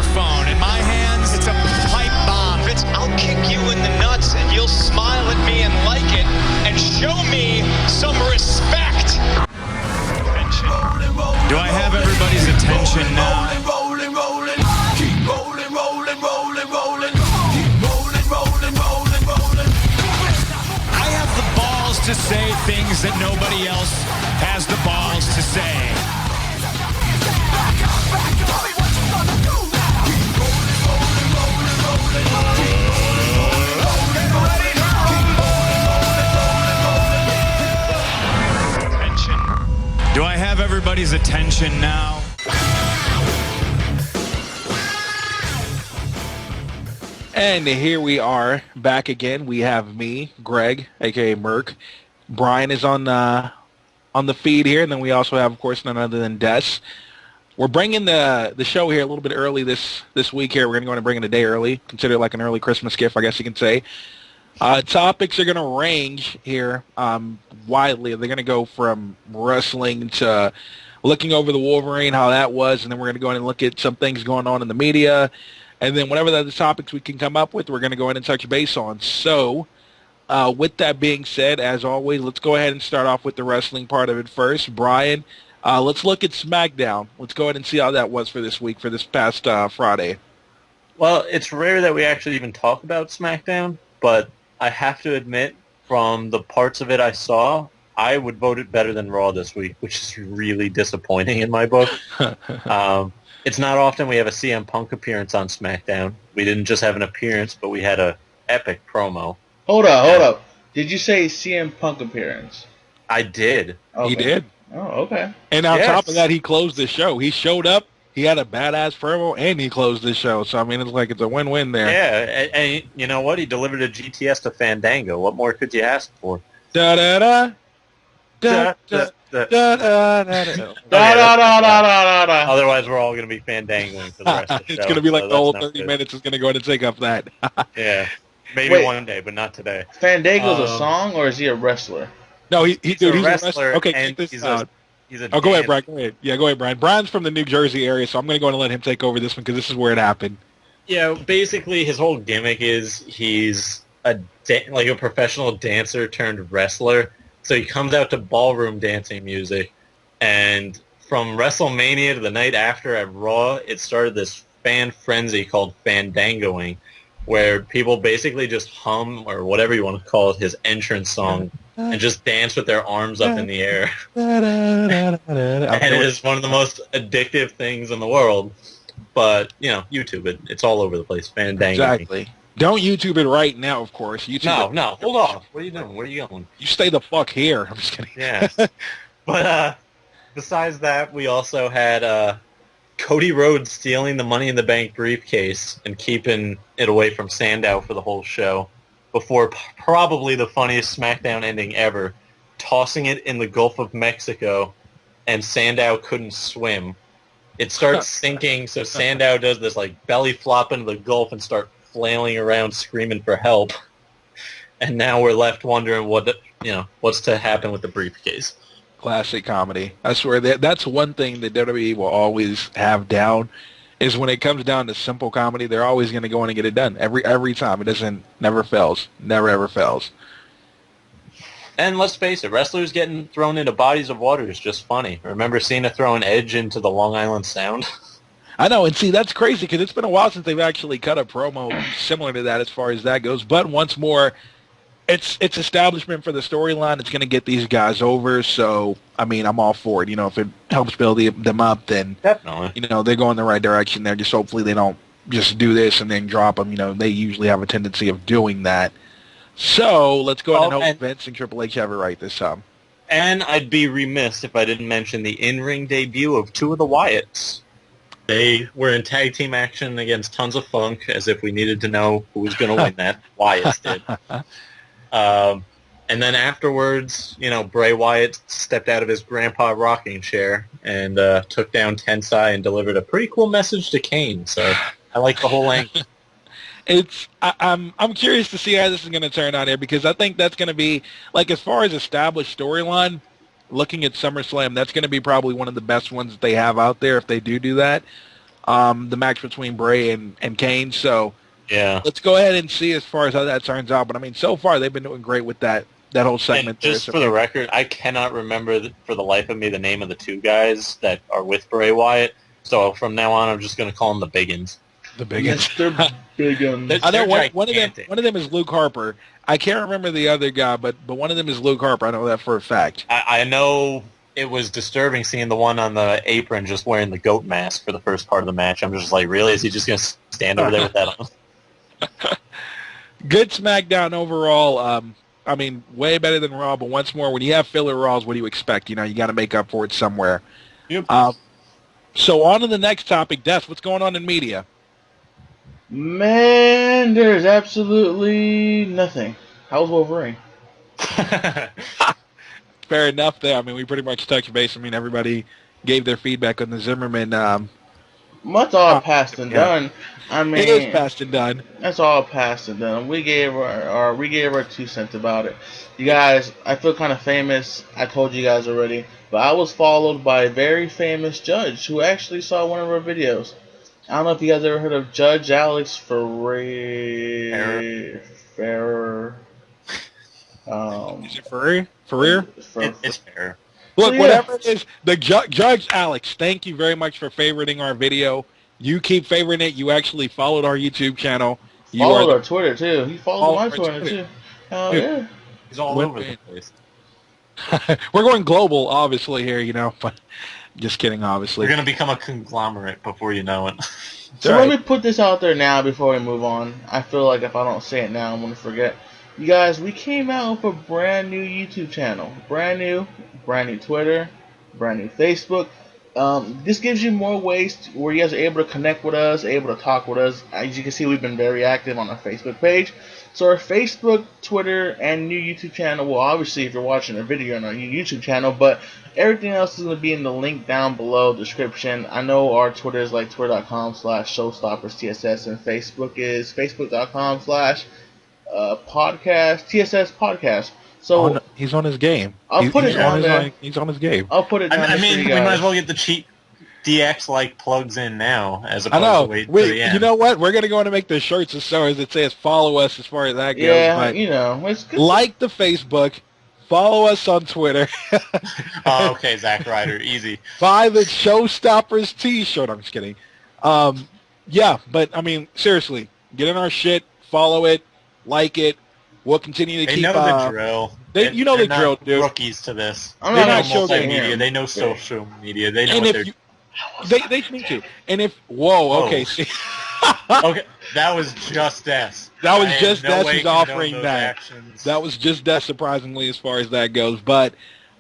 microphone. In my hands, it's a pipe bomb. Fitz, I'll kick you in the nuts, and you'll smile at me and like it, and show me some respect. Attention. Do I have everybody's attention now? Keep rolling, rolling, rolling, rolling. Keep rolling, rolling, rolling, rolling. I have the balls to say things that nobody else has the balls to say. Do I have everybody's attention now? And here we are back again. We have me, Greg, aka Merc. Brian is on the feed here, and then we also have, of course, none other than Des. We're bringing the show here a little bit early this week here. We're going to go and bring it a day early. Consider it like an early Christmas gift, I guess you can say. Topics are going to range here widely. They're going to go from wrestling to looking over the Wolverine, how that was, and then we're going to go in and look at some things going on in the media. And then whatever the other topics we can come up with, we're going to go in and touch base on. So with that being said, as always, let's go ahead and start off with the wrestling part of it first. Brian, let's look at SmackDown. Let's go ahead and see how that was for this week, for this past Friday. Well, it's rare that we actually even talk about SmackDown, but I have to admit, from the parts of it I saw, I would vote it better than Raw this week, which is really disappointing in my book. It's not often we have a CM Punk appearance on SmackDown. We didn't just have an appearance, but we had a epic promo. Hold up. Did you say CM Punk appearance? I did. Okay. He did. Oh, okay. And on top of that, he closed the show. He showed up, he had a badass promo, and he closed the show. So, I mean, it's like it's a win-win there. Yeah, and you know what? He delivered a GTS to Fandango. What more could you ask for? Da-da-da. Da-da-da. Otherwise, we're all going to be fandangoing for the rest of the show. It's going to be like so the whole that's 30 not minutes is going to go in and take up that. Yeah. Maybe one day, but not today. Fandango's a song, or is he a wrestler? No, he's a wrestler. Okay, and check this out. He's a go ahead, Brian. Go ahead. Yeah, go ahead, Brian. Brian's from the New Jersey area, so I'm going to go and let him take over this one because this is where it happened. Yeah, basically his whole gimmick is he's like a professional dancer turned wrestler. So he comes out to ballroom dancing music, and from WrestleMania to the night after at Raw, it started this fan frenzy called Fandangoing, where people basically just hum, or whatever you want to call it, his entrance song, and just dance with their arms up in the air. And it is one of the most addictive things in the world. But, you know, YouTube it. It's all over the place. Fandangoing. Exactly. Don't YouTube it right now, of course. YouTube No, hold on. What are you doing? Where are you going? You stay the fuck here. I'm just kidding. Yeah. But besides that, we also had Cody Rhodes stealing the Money in the Bank briefcase and keeping it away from Sandow for the whole show before probably the funniest SmackDown ending ever, tossing it in the Gulf of Mexico, and Sandow couldn't swim. It starts sinking, so Sandow does this like belly flop into the Gulf and start flailing around screaming for help. And now we're left wondering what's to happen with the briefcase. Classic comedy. I swear that's one thing that WWE will always have down is when it comes down to simple comedy, they're always going to go in and get it done every time. It never fails, never ever fails. And let's face it, wrestlers getting thrown into bodies of water is just funny. Remember Cena throwing Edge into the Long Island Sound? I know, and see, that's crazy because it's been a while since they've actually cut a promo similar to that as far as that goes. But once more, it's establishment for the storyline. It's going to get these guys over. So, I mean, I'm all for it. You know, if it helps build them up, then definitely, you know, they're going the right direction there. Just hopefully they don't just do this and then drop them. You know, they usually have a tendency of doing that. So let's go ahead and hope Vince and Triple H have it right this time. And I'd be remiss if I didn't mention the in-ring debut of two of the Wyatts. They were in tag team action against Tons of Funk, as if we needed to know who was going to win that. Wyatts did. And then afterwards, you know, Bray Wyatt stepped out of his grandpa rocking chair and took down Tensai and delivered a pretty cool message to Kane. So I like the whole angle. I'm curious to see how this is going to turn out here because I think that's going to be, like, as far as established storyline, looking at SummerSlam, that's going to be probably one of the best ones that they have out there if they do that. the match between Bray and Kane. So Yeah. let's go ahead and see as far as how that turns out. But I mean, so far they've been doing great with that whole segment. And just for the record, I cannot remember for the life of me the name of the two guys that are with Bray Wyatt. So from now on, I'm just going to call them the Biggins. The Biggins. Mr. Biggins. I know They're one gigantic. of them is Luke Harper. I can't remember the other guy, but one of them is Luke Harper. I know that for a fact. I know it was disturbing seeing the one on the apron just wearing the goat mask for the first part of the match. I'm just like, really? Is he just going to stand over there with that on? Good SmackDown overall. I mean, way better than Raw, but once more, when you have filler Raws, what do you expect? You know, you got to make up for it somewhere. Yep. So on to the next topic. Des, what's going on in media? Man, there's absolutely nothing. How's Wolverine? Fair enough there. I mean, we pretty much touched base. I mean, everybody gave their feedback on the Zimmerman. That's all past and done. I mean, It is past and done. That's all past and done. We gave our 2 cents about it. You guys, I feel kind of famous. I told you guys already, but I was followed by a very famous judge who actually saw one of our videos. I don't know if you guys ever heard of Judge Alex Ferrer. Is it Ferrer? Ferrer? It's fair. Look, Yeah. whatever it is, the Judge Alex, thank you very much for favoriting our video. You keep favoriting it. You actually followed our YouTube channel. You Followed are our Twitter too. He followed my our Twitter Twitter. too. Hell Dude. yeah. He's all Win- over the place. We're going global, obviously, here, you know. But just kidding, obviously. You're going to become a conglomerate before you know it. So Right. let me put this out there now before we move on. I feel like if I don't say it now, I'm going to forget. You guys, we came out with a brand new YouTube channel. Brand new Twitter, brand new Facebook. This gives you more ways where you guys are able to connect with us, able to talk with us. As you can see, we've been very active on our Facebook page. So our Facebook, Twitter, and new YouTube channel, well, obviously if you're watching a video on our new YouTube channel, but everything else is going to be in the link down below description. I know our Twitter is like twitter.com/ShowStoppersTSS, and Facebook is facebook.com/podcast TSS podcast. So he's on his game. I'll put it down there. He's on his game. I'll put it down I there for mean, you we guys. might as well get the cheap DX-like plugs in now, as I opposed know. to wait till the end. You know what? We're going to go in and make the shirts as far as it says follow us as far as that goes. Yeah, but you know, it's good. like the Facebook, follow us on Twitter, Oh, okay, Zack Ryder, easy. buy the ShowStoppers t-shirt. I'm just kidding. Yeah, but I mean, seriously, get in our shit, follow it, like it. We'll continue to They keep. know the drill. you know They're the drill, not dude. Rookies to this. I'm They not know gonna show multimedia. them. They know social media. They know And what if they're you, they me too. And if okay, see, Okay, that was just S. That was I in just no S way who's condone offering those that. actions. That was just that, surprisingly, as far as that goes. But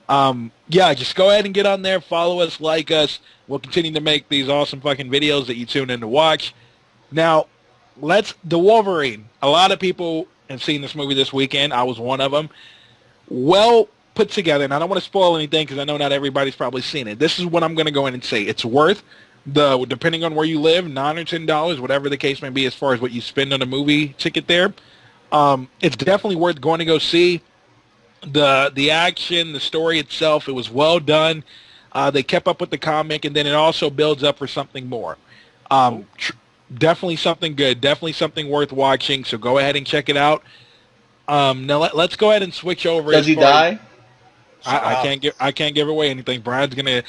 yeah, just go ahead and get on there, follow us, like us. We'll continue to make these awesome fucking videos that you tune in to watch. Now, the Wolverine. A lot of people have seen this movie this weekend. I was one of them. Well put together, and I don't want to spoil anything because I know not everybody's probably seen it. This is what I'm going to go in and say. It's worth depending on where you live, $9 or $10, whatever the case may be, as far as what you spend on a movie ticket there. It's definitely worth going to go see. The action, the story itself, it was well done. They kept up with the comic, and then it also builds up for something more. Definitely something good. Definitely something worth watching. So go ahead and check it out. Now let's go ahead and switch over. Does he die? I can't give away anything. Brian will leave the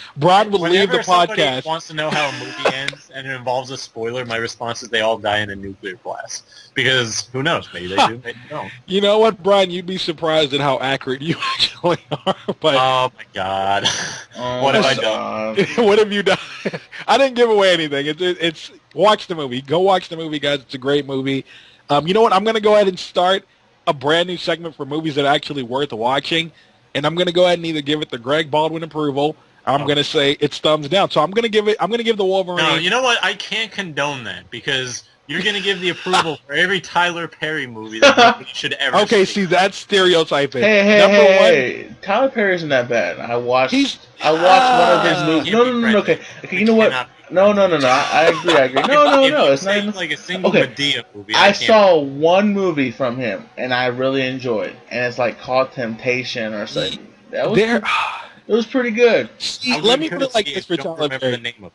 Whenever somebody podcast. wants to know how a movie ends and it involves a spoiler, my response is they all die in a nuclear blast. Because who knows? Maybe they do, maybe they don't. You know what, Brian? You'd be surprised at how accurate you actually are. But Oh my god. What have I done? what have you done? I didn't give away anything. It's watch the movie. Go watch the movie, guys. It's a great movie. You know what? I'm going to go ahead and start a brand new segment for movies that are actually worth watching. And I'm going to go ahead and either give it the Greg Baldwin approval, or I'm going to say it's thumbs down. So I'm going to give the Wolverine. No, you know what? I can't condone that because you're going to give the approval for every Tyler Perry movie that nobody should ever Okay, see, that's stereotyping. Hey. Tyler Perry isn't that bad. I watched one of his movies. No. Okay, you know what? No. I agree. No. It's not even like a single Okay. Medea movie. I saw one movie from him, and I really enjoyed, and it's like called Temptation or something. It was pretty good. See, let me put it like this for Tyler Perry. The name of it.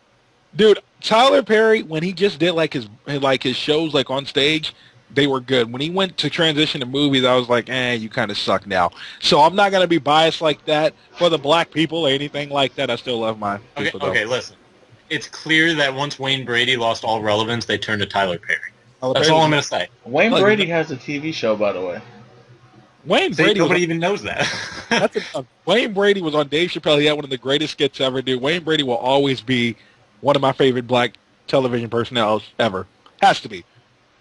Dude, Tyler Perry, when he just did like his shows like on stage, they were good. When he went to transition to movies, I was like, you kind of suck now. So I'm not gonna be biased like that for the black people or anything like that. I still love my Okay, people. Though. okay, listen. It's clear that once Wayne Brady lost all relevance, they turned to Tyler Perry. Tyler That's Perry all was- I'm gonna say. Wayne Like, Brady has a TV show, by the way. Wayne See, Brady. nobody Was, even knows that. that's Wayne Brady was on Dave Chappelle. He had one of the greatest skits ever. Dude, Wayne Brady will always be one of my favorite black television personnels ever. Has to be.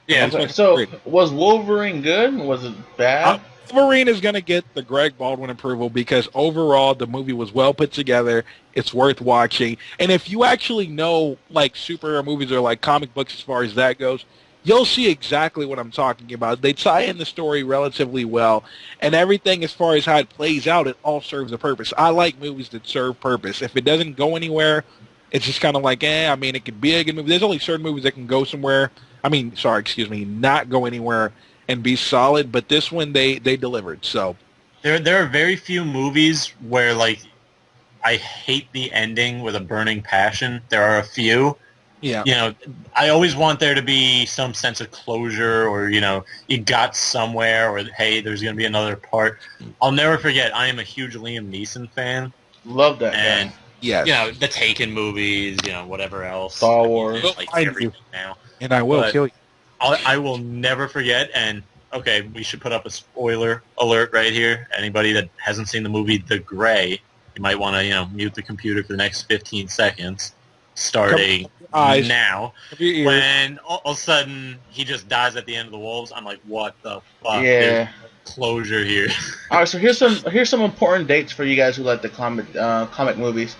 Yeah. Okay, so was Wolverine good? Was it bad? Wolverine is going to get the Greg Baldwin approval because overall the movie was well put together. It's worth watching. And if you actually know like superhero movies or like comic books as far as that goes, you'll see exactly what I'm talking about. They tie in the story relatively well, and everything as far as how it plays out, it all serves a purpose. I like movies that serve purpose. If it doesn't go anywhere, it's just kind of like, I mean, it could be a good movie. There's only certain movies that can go somewhere. Not go anywhere and be solid. But this one, they delivered. So There are very few movies where like I hate the ending with a burning passion. There are a few. yeah, You know, I always want there to be some sense of closure, or you got somewhere, or hey, there's going to be another part. I'll never forget. I am a huge Liam Neeson fan, Love that and guy. yes, the Taken movies, whatever else. Star Wars. Well, Like I do. everything now. and I will But- kill you. I will never forget, and okay, we should put up a spoiler alert right here. Anybody that hasn't seen the movie The Gray, you might want to, mute the computer for the next 15 seconds, starting Eyes. now. Cover your ears. When all of a sudden he just dies at the end of the Wolves, I'm like, what the fuck? Yeah. There's closure here. All right, so here's some important dates for you guys who like the comic movies.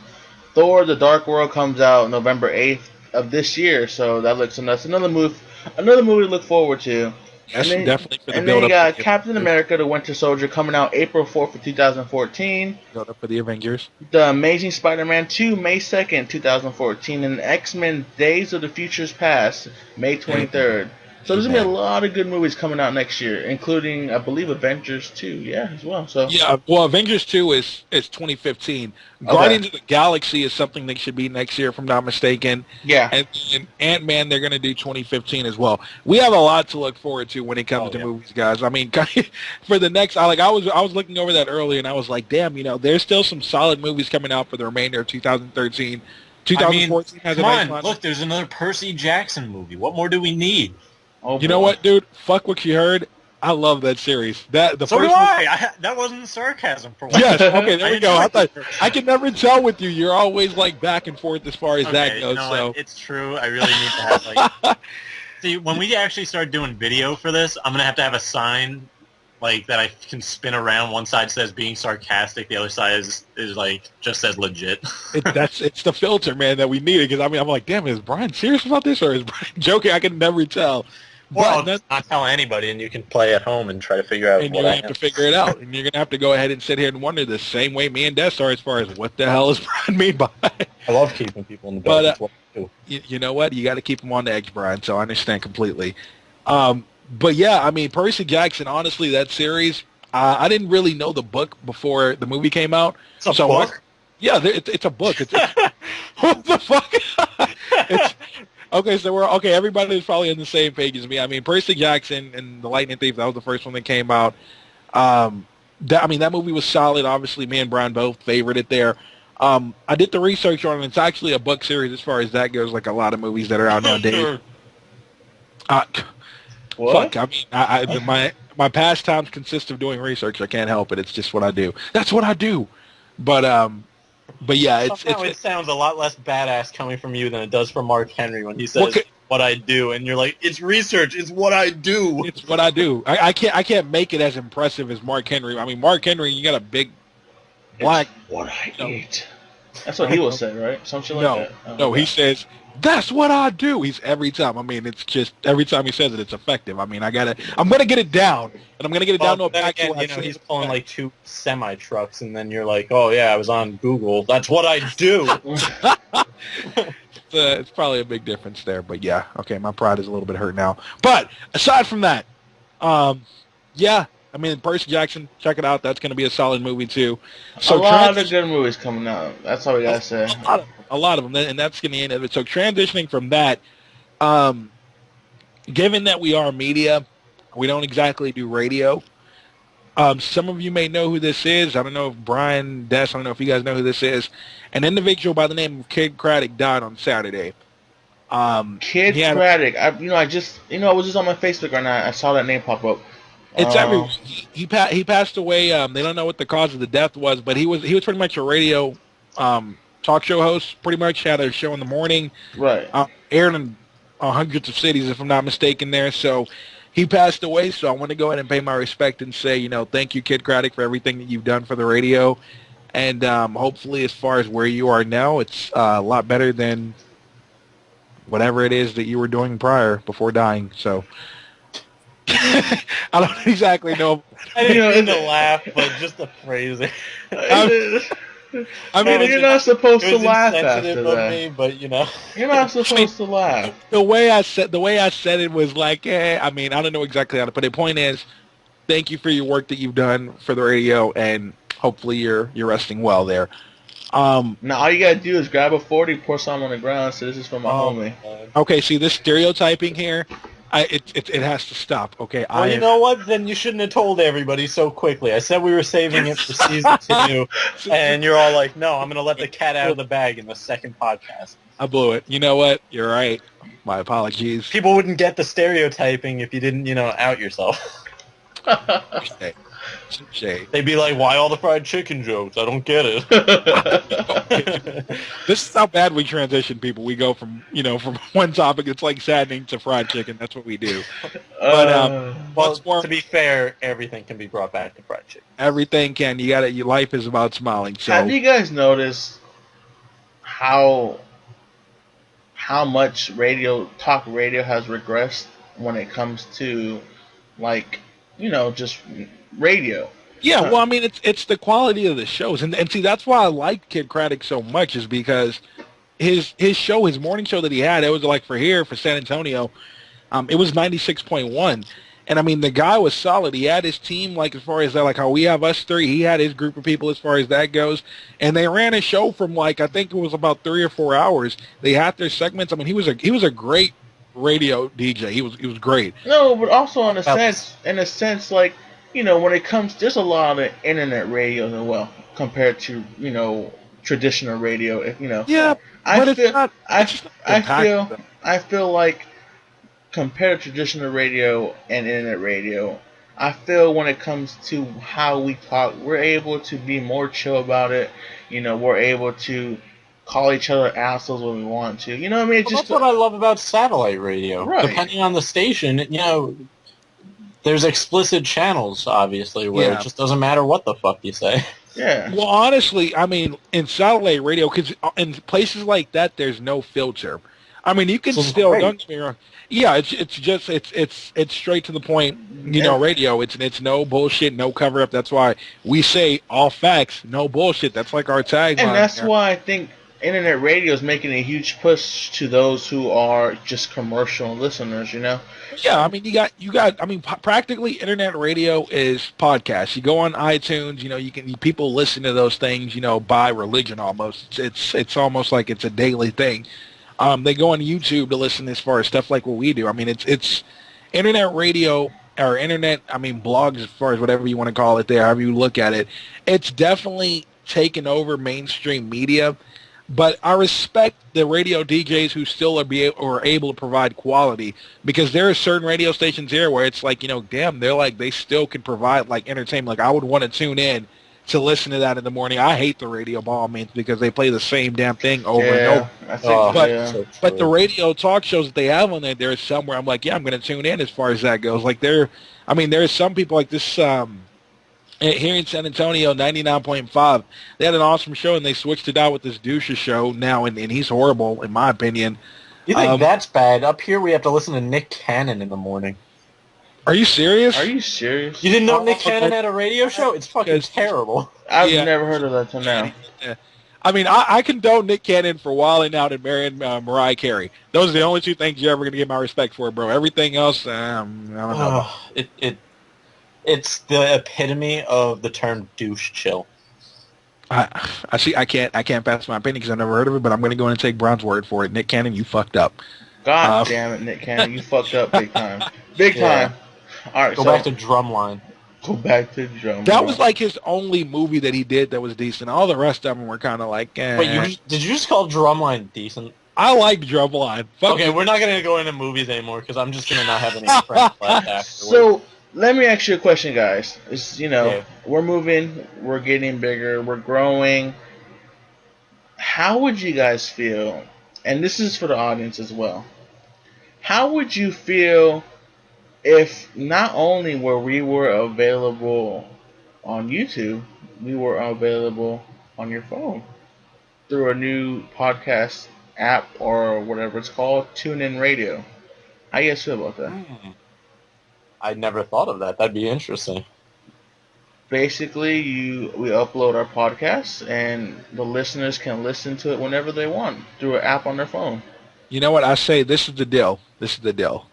Thor: The Dark World comes out November 8th of this year, so that's another movie to look forward to. Yes, and then, definitely for the and then build you got up. Captain America: The Winter Soldier coming out April 4th of 2014. Build up for the Avengers. The Amazing Spider-Man 2 May 2nd, 2014, and X-Men: Days of the Future's Past May 23rd. So there's gonna be a lot of good movies coming out next year, including I believe Avengers 2, as well. So Yeah, well, Avengers 2 is 2015. Guardians of the Galaxy is something that should be next year, if I'm not mistaken. yeah. And Ant-Man, they're going to do 2015 as well. We have a lot to look forward to when it comes to movies, guys. I mean, for the next, I was looking over that earlier, and I was like, damn, there's still some solid movies coming out for the remainder of 2013. 2014 has a nice Come on, lineup. look, there's another Percy Jackson movie. What more do we need? Oh, You know boy. what, dude? Fuck what you heard. I love that series. So do one- I. That wasn't sarcasm for once. Yes. Okay. There we go. I enjoyed thought I can never tell with you. You're always like back and forth as far as that Okay, goes. you know So what? It's true. I really need to have like. See, when we actually start doing video for this, I'm gonna have to have a sign like that I can spin around. One side says being sarcastic, the other side is like just says legit. it's the filter, man, that we needed. Because I'm like, damn, is Brian serious about this or is Brian joking? I can never tell. Well, But not tell anybody, and you can play at home and try to figure out and what you I have am. to figure it out, and you're gonna have to go ahead and sit here and wonder the same way me and Des are as far as what the hell is Brian mean by it. I love keeping people in the But, dark. That's what I do. You know what? You got to keep them on the edge, Brian. So I understand completely. But yeah, I mean, Percy Jackson. Honestly, that series, I didn't really know the book before the movie came out. It's a So book? It's a book. What the fuck? Okay, everybody's probably on the same page as me. I mean, Percy Jackson and the Lightning Thief, that was the first one that came out. That movie was solid. Obviously, me and Brian both favored it there. I did the research on it. It's actually a book series as far as that goes, like a lot of movies that are out nowadays. What? Fuck, I mean, my pastimes consist of doing research. I can't help it. It's just what I do. That's what I do. But yeah, it's it sounds a lot less badass coming from you than it does from Mark Henry when he says what I do, and you're like, it's research, it's what I do. It's what I do. I can't make it as impressive as Mark Henry. I mean, Mark Henry, you got a big black. What I eat. That's what he will say, right? Some shit like No, that. Oh, no, okay. he says that's what I do. He's every time. I mean, it's just every time he says it, it's effective. I mean, I'm gonna get it down, and I'm gonna get it down to a Then back. again, he's pulling like 2 semi trucks, and then you're like, oh yeah, I was on Google. That's what I do. It's probably a big difference there, but yeah, okay, my pride is a little bit hurt now. But aside from that, yeah, I mean, Percy Jackson, check it out. That's going to be a solid movie too. So a lot of good movies coming out. That's all we gotta say. A lot of them, and that's going to end of it. So transitioning from that, given that we are media, we don't exactly do radio. Some of you may know who this is. I don't know if Brian, Des, I don't know if you guys know who this is. An individual by the name of Kid Craddock died on Saturday. Kid Craddock. I was just on my Facebook right now. I saw that name pop up. It's every he passed away. They don't know what the cause of the death was, but he was pretty much a radio talk show host. Pretty much had a show in the morning. Right. Aired in hundreds of cities, if I'm not mistaken. There, so he passed away. So I want to go ahead and pay my respect and say, thank you, Kid Craddock, for everything that you've done for the radio, and hopefully, as far as where you are now, it's a lot better than whatever it is that you were doing before dying. So. I don't exactly know. I didn't mean to laugh, but just the phrasing. I mean, you're not supposed to laugh after that. Me, but you're not supposed to laugh. The way I said it was like, I don't know exactly how to put it. The point is, thank you for your work that you've done for the radio, and hopefully you're resting well there. Now all you gotta do is grab a 40, pour some on the ground, and say, "This is for my homie." Okay, see this stereotyping here. It has to stop. Okay. Well, you know what? Then you shouldn't have told everybody so quickly. I said we were saving it for season 2, and you're all like, "No, I'm going to let the cat out of the bag in the second podcast." I blew it. You know what? You're right. My apologies. People wouldn't get the stereotyping if you didn't, out yourself. They'd be like, "Why all the fried chicken jokes? I don't get it." This is how bad we transition people. We go from one topic that's like saddening to fried chicken. That's what we do. But to be fair, everything can be brought back to fried chicken. Everything can. Your life is about smiling. So have you guys noticed how much talk radio has regressed when it comes to just radio? Yeah, well, it's the quality of the shows, and see, that's why I like Kid Craddock so much, is because his morning show that he had, it was like for San Antonio, it was 96.1, and the guy was solid. He had his team, like as far as that, like how we have us three, he had his group of people as far as that goes, and they ran a show from I think it was about 3 or 4 hours. They had their segments. He was a great radio DJ. He was great. No, but also in a sense, when it comes, there's a lot of internet radio as well compared to traditional radio. Yeah, I feel like compared to traditional radio and internet radio, I feel when it comes to how we talk, we're able to be more chill about it. We're able to call each other assholes when we want to. That's what I love about satellite radio. Right. Depending on the station, there's explicit channels, obviously, where it just doesn't matter what the fuck you say. Yeah. Well, honestly, in satellite radio, because in places like that, there's no filter. You can still, don't get me wrong. Yeah, it's straight to the point. Radio. It's no bullshit, no cover up. That's why we say all facts, no bullshit. That's like our tagline. And that's why I think internet radio is making a huge push to those who are just commercial listeners. Yeah, you got. Practically, internet radio is podcasts. You go on iTunes. People listen to those things. By religion almost. It's almost like it's a daily thing. They go on YouTube to listen as far as stuff like what we do. It's internet radio or internet. Blogs as far as whatever you want to call it. There, however you look at it, it's definitely taken over mainstream media. But I respect the radio DJs who still are able to provide quality, because there are certain radio stations here where it's like, damn, they still can provide entertainment. I would want to tune in to listen to that in the morning. I hate the radio ball means because they play the same damn thing over and over. But the radio talk shows that they have on there's somewhere I'm like, yeah, I'm going to tune in as far as that goes. There's some people like this. Here in San Antonio, 99.5, they had an awesome show, and they switched it out with this douche show now, and he's horrible, in my opinion. You think that's bad? Up here, we have to listen to Nick Cannon in the morning. Are you serious? You didn't know Nick Cannon had a radio show? It's fucking terrible. I've never heard of that till now. Yeah. I condone Nick Cannon for wilding out and marrying Mariah Carey. Those are the only two things you're ever going to get my respect for, bro. Everything else, I don't know. It's the epitome of the term douche chill. I see. I can't pass my opinion because I've never heard of it. But I'm going to go in and take Brown's word for it. Nick Cannon, you fucked up. God damn it, Nick Cannon, you fucked up big time. Big time. All right, Go back to Drumline. Go back to Drumline. That was like his only movie that he did that was decent. All the rest of them were kind of like, eh. Wait, did you just call Drumline decent? I like Drumline. Okay, we're not going to go into movies anymore because I'm just going to not have any friends left afterwards. So, let me ask you a question, guys. It's, we're moving, we're getting bigger, we're growing. How would you guys feel, and this is for the audience as well, how would you feel if not only were we available on YouTube, we were available on your phone through a new podcast app or whatever it's called, TuneIn Radio? How you guys feel about that? I never thought of that. That'd be interesting. Basically, we upload our podcast, and the listeners can listen to it whenever they want through an app on their phone. You know what? I say this is the deal. This is the deal.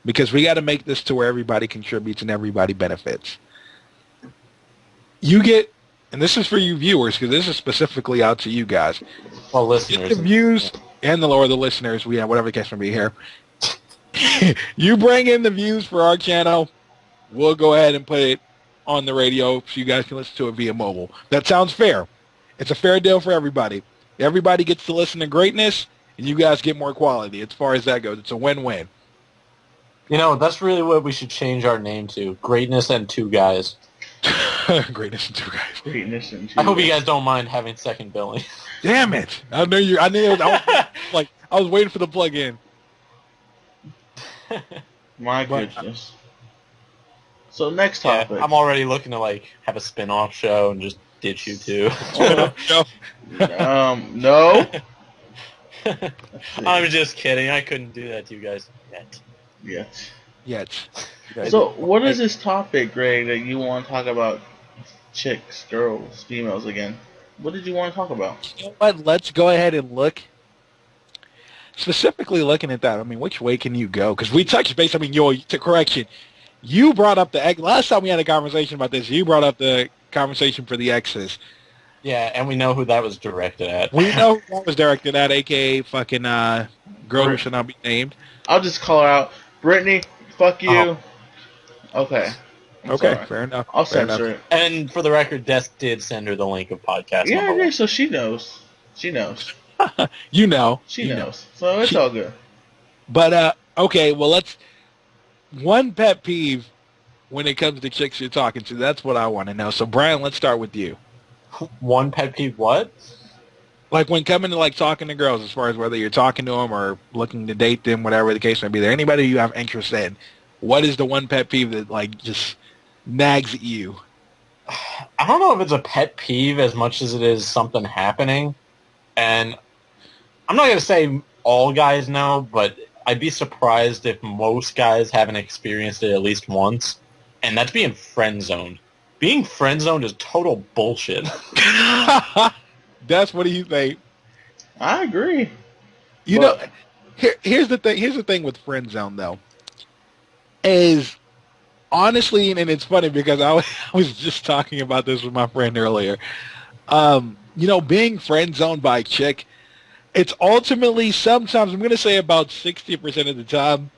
Because we got to make this to where everybody contributes and everybody benefits. You get, and this is for you viewers, because this is specifically out to you guys. Well, listeners. Get the views and the listeners, we have whatever the case may be here. You bring in the views for our channel, we'll go ahead and put it on the radio so you guys can listen to it via mobile. That sounds fair. It's a fair deal for everybody. Everybody gets to listen to greatness, and you guys get more quality. As far as that goes, it's a win-win. You know, that's really what we should change our name to. Greatness and Two Guys. Greatness and Two Guys. Greatness and Two I hope you Guys. guys don't mind having second billing. Damn it! I knew you. I knew. I was waiting for the plug-in. My goodness. So next topic. Yeah, I'm already looking to have a spin-off show and just ditch you two. No. I'm just kidding. I couldn't do that to you guys yet. Yet. Yes. So, what is this topic, Greg, that you want to talk about? Chicks, girls, females again. What did you want to talk about? You know what? Let's go ahead and look. Specifically looking at that, I mean, which way can you go? Because we touched base. I mean, correction. You brought up last time we had a conversation about this. You brought up the conversation for the exes. Yeah, and we know who that was directed at. We know who that was directed at, a.k.a. fucking girl who should not be named. I'll just call her out. Brittany, fuck you. Oh. Okay. Okay, Sorry. fair enough. I'll Fair censor enough. it. And for the record, Des did send her the link of podcast Yeah, number yeah, one. so she knows. She knows. You know. She You know. knows. So it's all good. But, okay, well, one pet peeve when it comes to chicks you're talking to, that's what I want to know. So, Brian, let's start with you. One pet peeve, what? Like, when coming to, talking to girls, as far as whether you're talking to them or looking to date them, whatever the case may be, there anybody you have interest in, what is the one pet peeve that, just nags at you? I don't know if it's a pet peeve as much as it is something happening. And I'm not going to say all guys know, but I'd be surprised if most guys haven't experienced it at least once. And that's being friend-zoned. Being friend-zoned is total bullshit. That's what do you think? I agree. Here's the thing. Here's the thing with friend zone, though, is honestly, and it's funny because I was just talking about this with my friend earlier. Being friend zoned by a chick, it's ultimately sometimes, I'm going to say about 60% of the time,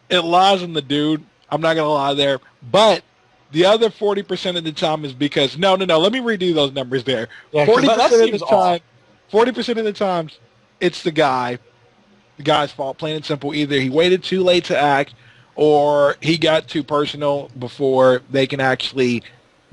it lies on the dude. I'm not going to lie there. But the other 40% of the time is because, no, let me redo those numbers there. Yeah, 40% of the time, 40% of the times, it's the guy's fault, plain and simple. Either he waited too late to act, or he got too personal before they can actually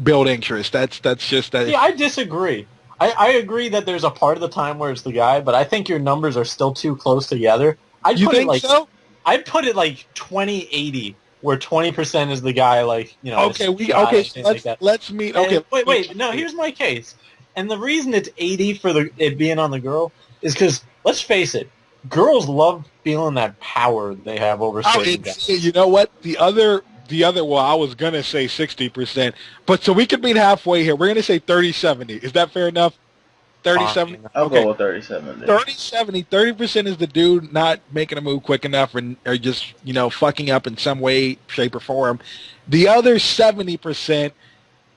build interest. That's just that. Yeah, I disagree. I agree that there's a part of the time where it's the guy, but I think your numbers are still too close together. You think so? I'd put it 20-80, where 20% is the guy, Okay, so let's meet. Okay, wait. No, here's my case, and the reason it's 80 for it being on the girl is because let's face it, girls love feeling that power they have over certain guys. You know what? The other. Well, I was going to say 60%, but so we could meet halfway here. We're going to say 30-70. Is that fair enough? 30-70? I'll go with 37. 30-70. 30% is the dude not making a move quick enough or just, fucking up in some way, shape, or form. The other 70%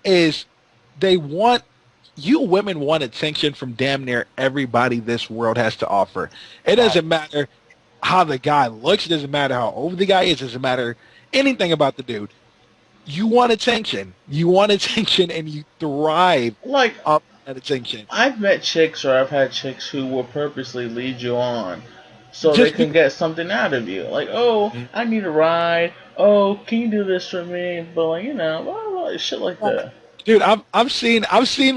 is they want you women want attention from damn near everybody this world has to offer. It doesn't matter how the guy looks. It doesn't matter how old the guy is. It doesn't matter anything about the dude. You want attention. You want attention, and you thrive Like, off that attention. I've met chicks or I've had chicks who will purposely lead you on so Just they can get something out of you. Like, oh, I need a ride. Oh, can you do this for me? But like, you know, blah, blah, shit like that. Dude, I've seen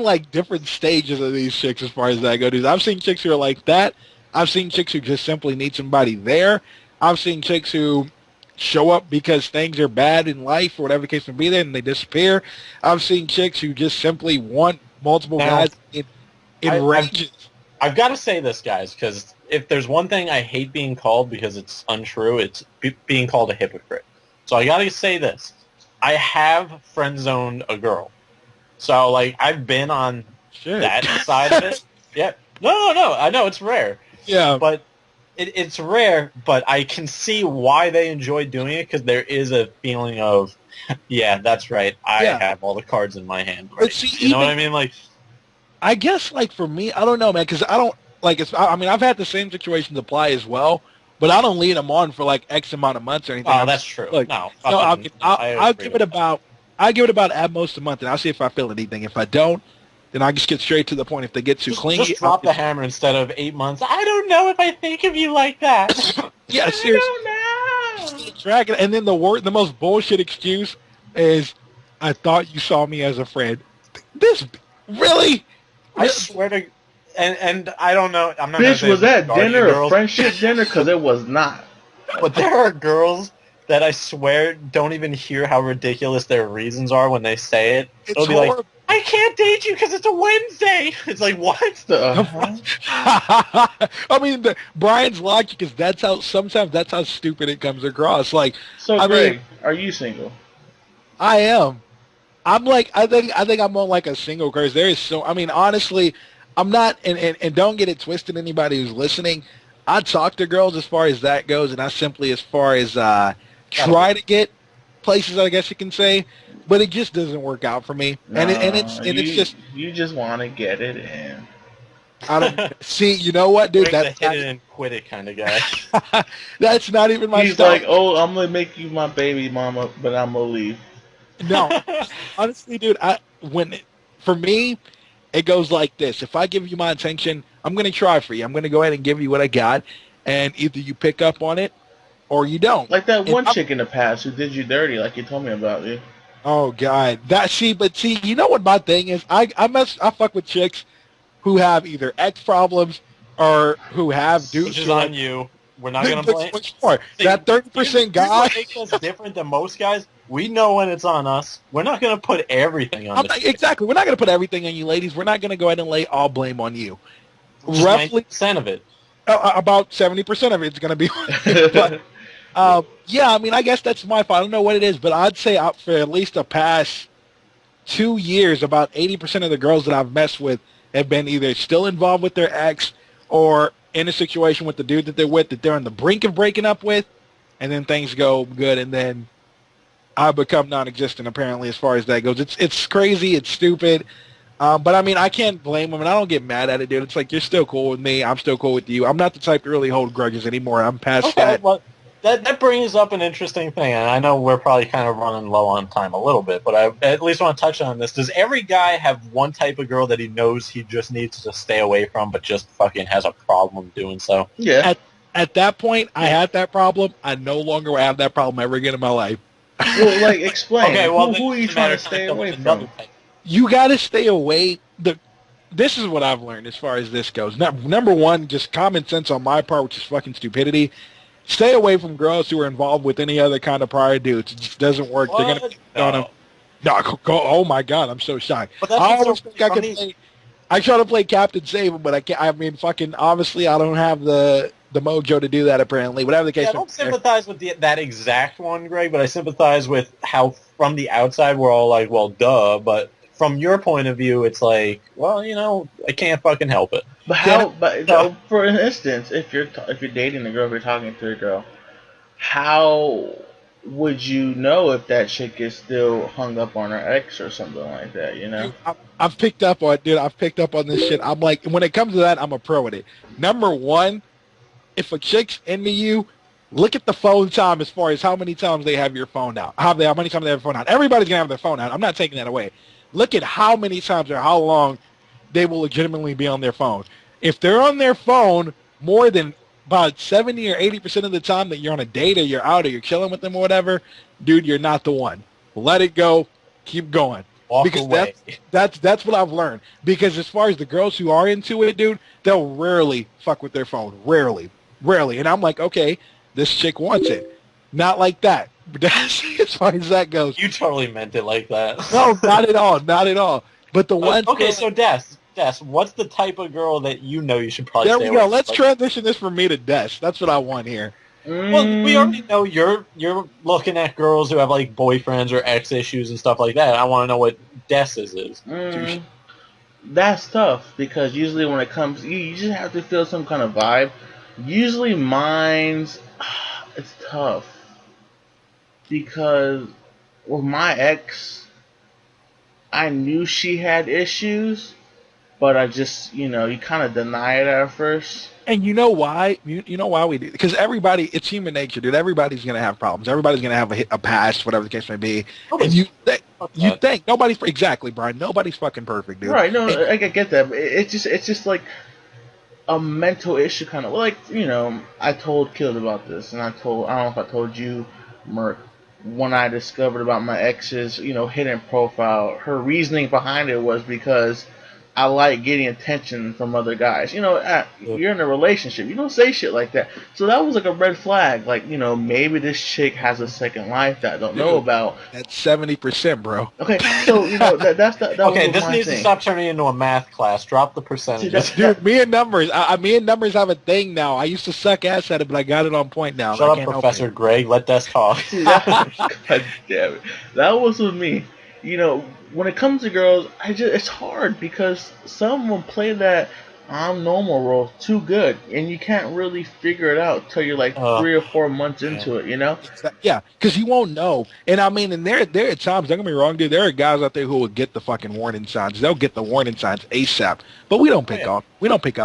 like different stages of these chicks as far as that goes. Dude, I've seen chicks who are like that. I've seen chicks who just simply need somebody there. I've seen chicks who show up because things are bad in life or whatever the case may be there and they disappear. I've seen chicks who just simply want multiple guys in ranges. I've got to say this, guys, because if there's one thing I hate being called because it's untrue, it's being called a hypocrite. So I got to say this. I have friend-zoned a girl. So, like, I've been on that side of it. Yeah. No. I know it's rare. Yeah. But it's rare, but I can see why they enjoy doing it because there is a feeling of, yeah, that's right. I have all the cards in my hand. Right? See, you know what I mean? Like, I guess, like, for me, I don't know, man, because I don't, like, I mean, I've had the same situations apply as well, but I don't lead them on for, like, X amount of months or anything. Oh, that's true. Like, I'll give it about at most a month, and I'll see if I feel anything. If I don't, then I just get straight to the point. If they get too clingy, just drop the hammer instead of 8 months. I don't know if I think of you like that. Yeah, seriously. I don't know. Drag it, and then the most bullshit excuse is, I thought you saw me as a friend. This really? I swear to, and I don't know. I'm not. Bitch, was that dinner or friendship dinner? Because it was not. But there are girls that I swear don't even hear how ridiculous their reasons are when they say it. They'll be like, I can't date you because it's a Wednesday. It's like, what? I mean, Brian's logic is sometimes that's how stupid it comes across. Like, so Greg, are you single? I am. I'm like, I think I'm on like a single cruise. There is I mean, honestly, I'm not, and don't get it twisted, anybody who's listening, I talk to girls as far as that goes, and I simply as far as try to get places, I guess you can say, but it just doesn't work out for me. No, it's just you just want to get it in. I don't see. You know what, dude? That's hit it and quit it kind of guy. That's not even my. He's style. like, oh, I'm gonna make you my baby mama, but I'm gonna leave. No, honestly, dude. For me, it goes like this. If I give you my attention, I'm gonna try for you. I'm gonna go ahead and give you what I got, and either you pick up on it or you don't. Like that one chick in the past who did you dirty, like you told me about, dude. Oh God, but you know what my thing is? I fuck with chicks who have either ex problems or who have dudes. Which is on you. We're not gonna blame. That 30% guy. What makes us different than most guys? We know when it's on us. We're not gonna put everything on. Exactly. We're not gonna put everything on you, ladies. We're not gonna go ahead and lay all blame on you. Just roughly 90% of it. About 70% of it's gonna be. But, yeah, I mean, I guess that's my fault. I don't know what it is, but I'd say for at least the past 2 years, about 80% of the girls that I've messed with have been either still involved with their ex or in a situation with the dude that they're with that they're on the brink of breaking up with, and then things go good, and then I become non-existent, apparently, as far as that goes. It's crazy. It's stupid. But, I mean, I can't blame them, and I don't get mad at it, dude. It's like, you're still cool with me. I'm still cool with you. I'm not the type to really hold grudges anymore. I'm past that. Well, that brings up an interesting thing, and I know we're probably kind of running low on time a little bit, but I at least want to touch on this. Does every guy have one type of girl that he knows he just needs to stay away from, but just fucking has a problem doing so? Yeah. At that point, I had that problem. I no longer have that problem ever again in my life. Well, like, explain. Okay, well, who are you trying to stay away from? You got to stay away. This is what I've learned as far as this goes. Number one, just common sense on my part, which is fucking stupidity. Stay away from girls who are involved with any other kind of prior dudes. It just doesn't work. What? They're gonna no. Oh my God, I'm so shy. I try to play Captain Save, but I can't. I mean, fucking obviously, I don't have the mojo to do that. Apparently, whatever the case. I don't sympathize with that exact one, Greg, but I sympathize with how from the outside we're all like, well, duh, but from your point of view, it's like, well, you know, I can't fucking help it. But how? But for instance, if you're dating a girl, if you're talking to a girl, how would you know if that chick is still hung up on her ex or something like that? You know? Dude, I've picked up on, dude. I've picked up on this shit. I'm like, when it comes to that, I'm a pro at it. Number one, if a chick's into you, look at the phone time as far as how many times they have your phone out. How many times they have their phone out. Everybody's gonna have their phone out. I'm not taking that away. Look at how many times or how long they will legitimately be on their phone. If they're on their phone more than about 70 or 80% of the time that you're on a date or you're out or you're chilling with them or whatever, dude, you're not the one. Let it go. Keep going. Walk Because away. that's what I've learned. Because as far as the girls who are into it, dude, they'll rarely fuck with their phone. Rarely. And I'm like, okay, this chick wants it. Not like that. But that's as far as that goes. You totally meant it like that. No, not at all. Not at all. But the one. Okay, so Des, what's the type of girl that you know you should probably There stay we go. away Let's from? transition this from me to Des. That's what I want here. Well, we already know you're looking at girls who have like boyfriends or ex issues and stuff like that. I want to know what Des's is. That's tough because usually when it comes, you just have to feel some kind of vibe. Usually mine's, it's tough because with my ex, I knew she had issues, but I just, you kind of deny it at first. And you know why? You know why we do? Because everybody, it's human nature, dude. Everybody's gonna have problems. Everybody's gonna have a past, whatever the case may be. And you think nobody's exactly, Brian. Nobody's fucking perfect, dude. Right? No, I get that. But it's just like a mental issue, kind of like I told Killed about this, and I don't know if I told you, Merc, when I discovered about my ex's hidden profile. Her reasoning behind it was because I like getting attention from other guys. You're in a relationship. You don't say shit like that. So that was like a red flag. Like, maybe this chick has a second life that I don't know about. That's 70%, bro. Okay, so that Okay, was this my needs thing. to stop turning into a math class. Drop the percentages. Dude, me and numbers. Me and numbers have a thing now. I used to suck ass at it, but I got it on point now. Shut I up, can't help Professor it. Greg. Let Des talk. God damn it. That was with me. When it comes to girls, it's hard because some will play that I'm normal role too good, and you can't really figure it out till you're like 3 or 4 months into it. Yeah, because you won't know. And I mean, and there are times, don't get me wrong, dude, there are guys out there who will get the fucking warning signs. They'll get the warning signs ASAP. But we don't pick up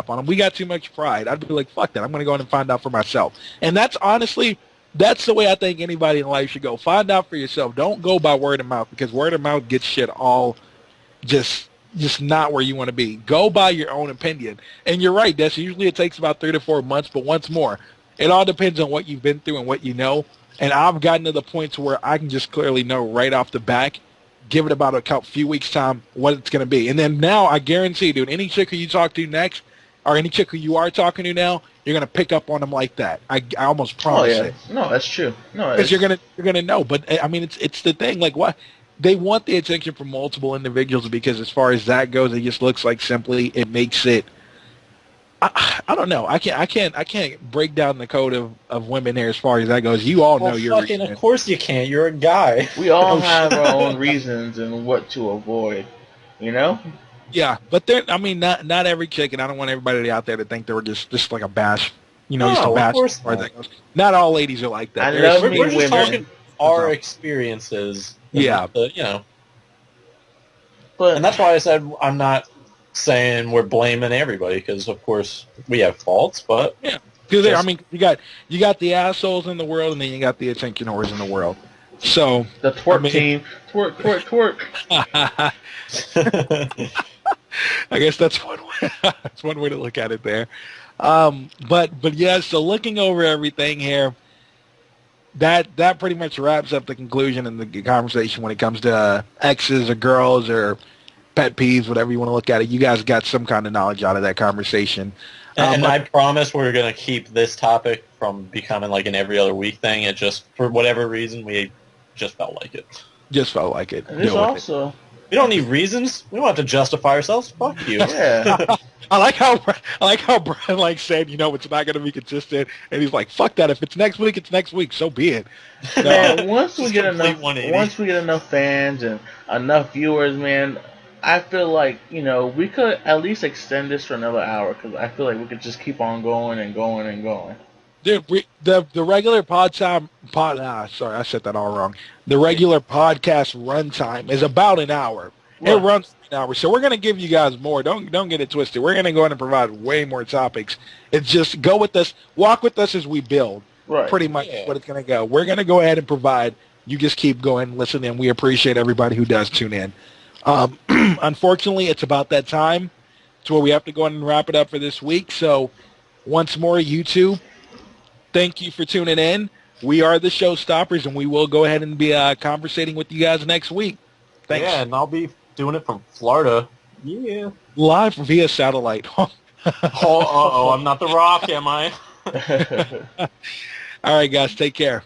on them. We got too much pride. I'd be like, fuck that. I'm going to go in and find out for myself. And that's honestly, that's the way I think anybody in life should go. Find out for yourself. Don't go by word of mouth, because word of mouth gets shit all just not where you want to be. Go by your own opinion. And you're right, Des. Usually it takes about 3 to 4 months, but once more, it all depends on what you've been through and what you know. And I've gotten to the point to where I can just clearly know right off the back, give it about a few weeks' time, what it's going to be. And then now I guarantee, dude, any chick who you talk to next, or any chick who you are talking to now, you're going to pick up on them like that. I almost promise it. No, that's true. No, Because you're gonna know. But I mean, it's the thing. Like, what they want the attention from multiple individuals, because as far as that goes, it just looks like simply it makes it. I don't know. I can't break down the code of women here as far as that goes. You all know your fucking, of course you can't. You're a guy. We all have our own reasons and what to avoid. Yeah, but I mean, not every chick, and I don't want everybody out there to think they were just like a bash. Just No, a bash. of course As far as not. that goes. Not all ladies are like that. I love me We're just women. talking our experiences. Yeah. But And that's why I said I'm not saying we're blaming everybody, because of course we have faults, but Yeah, because I mean, you got the assholes in the world, and then you got the attention whores in the world. So the twerk team, twerk. I guess that's one way. That's one way to look at it there. But yeah. So looking over everything here, that pretty much wraps up the conclusion and the conversation when it comes to exes or girls or pet peeves, whatever you want to look at it. You guys got some kind of knowledge out of that conversation. and I promise we're going to keep this topic from becoming like an every other week thing. It just, for whatever reason, we just felt like it. Just felt like it. And there's Deal with also We don't need reasons. We don't have to justify ourselves. Fuck you. yeah. I like how Brian said, it's not going to be consistent, and he's like, "Fuck that! If it's next week, it's next week. So be it." Man, once we Just get complete enough, 180. once we get enough fans and enough viewers, man, I feel like we could at least extend this for another hour, because I feel like we could just keep on going and going and going. The regular sorry, I said that all wrong. The regular podcast runtime is about an hour. Right. It runs an hour, so we're going to give you guys more. Don't get it twisted. We're going to go ahead and provide way more topics. It's just go with us, walk with us as we build. Right. Pretty much what it's going to go. We're going to go ahead and provide. You just keep going, listen, and we appreciate everybody who does tune in. Unfortunately, it's about that time to where we have to go ahead and wrap it up for this week. So once more, YouTube, thank you for tuning in. We are the Showstoppers, and we will go ahead and be conversating with you guys next week. Thanks. Yeah, and I'll be doing it from Florida. Yeah. Live via satellite. I'm not The Rock, am I? All right, guys, take care.